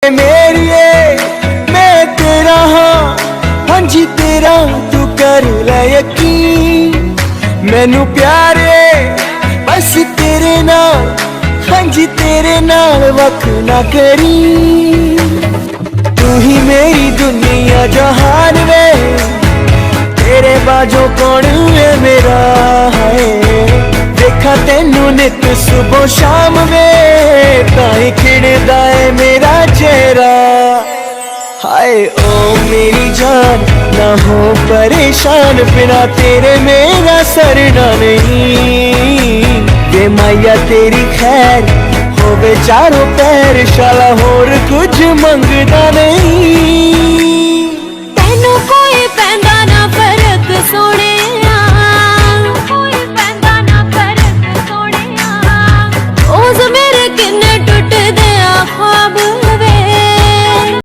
मेरिए मैं तेरा हाँ हाँ जी तेरा तू कर ले यकीन मैनू प्यारे बस तेरे नाल हाँ जी तेरे नाल वख ना करी तू ही मेरी दुनिया जहान वे तेरे बाजों कौन है मेरा है देखा तेनू नित सुबह शाम वे ताई खिड़दा है मेरा चेहरा हाय ओ मेरी जान ना हो परेशान बिना तेरे मेरा सरना नहीं वे माया तेरी खैर होवे चारों पैर शाला होर कुछ मंगदा नहीं